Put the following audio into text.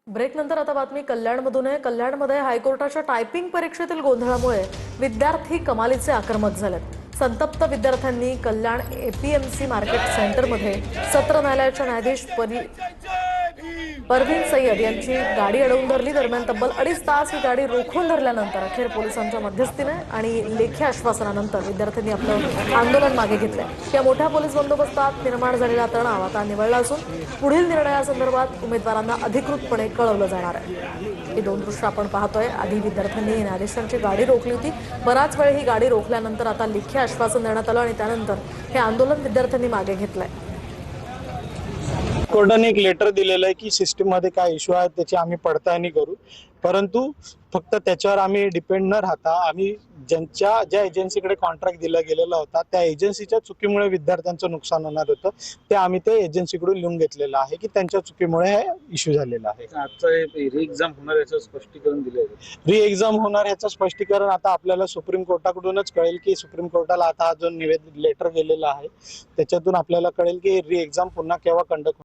Break नंतर आता बातमी कल्याणमधून आहे। कल्याणमध्ये हायकोर्टाच्या टायपिंग परीक्षेतील गोंधळामुळे विद्यार्थी कमालीचे आक्रमक झालेत। संतप्त विद्यार्थ्यांनी कल्याण एपीएमसी मार्केट सेंटरमध्ये सत्र न्यायालयाच्या न्यायाधीश परवीन सय्यद यांची गाडी अडवून धरली। दरम्यान तब्बल 2.5 तास ही गाडी रोखून धरल्यानंतर अखेर पोलिसांच्या मध्यस्थीने आणि लेखी आश्वासनानंतर विद्यार्थ्यांनी आपलं आंदोलन मागे घेतले। या मोठ्या पोलीस बंदोबस्तात निर्माण झालेला तणाव आता निवळला असून पुढील निर्णयासंदर्भात उमेदवारांना अधिकृतपणे कळवलं जाणार आहे। ही दोन दृश्य आपण पाहतोय। आधी विद्यार्थ्यांनी न्यायाधीशांची गाडी रोखली होती। बराच वेळ ही गाडी रोखल्यानंतर आता लेखी आश्वासन देण्यात आलं आणि त्यानंतर हे आंदोलन विद्यार्थ्यांनी मागे घेतलंय। कोर्टाने एक लेटर दिलेलं आहे की सिस्टीम मध्ये काय इश्यू आहे त्याची आम्ही पडताळणी करू, परंतु फक्त त्याच्यावर आम्ही डिपेंड न राहता आम्ही ज्या एजन्सीकडे कॉन्ट्रॅक्ट दिला गेलेला होता त्या एजन्सीच्या चुकीमुळे विद्यार्थ्यांचं नुकसान होणार होतं, ते आम्ही त्या एजन्सीकडून लिहून घेतलेलं आहे की त्यांच्या चुकीमुळे हे इश्यू झालेला आहे। आजचा री एक्झाम होणार याचं स्पष्टीकरण दिलं आहे। री एक्झाम होणार याचं स्पष्टीकरण आता आपल्याला सुप्रीम कोर्टाकडूनच कळेल की सुप्रीम कोर्टाला आता जो निवेदन लेटर गेलेला आहे त्याच्यातून आपल्याला कळेल की री एक्झाम पुन्हा केव्हा कंडक्ट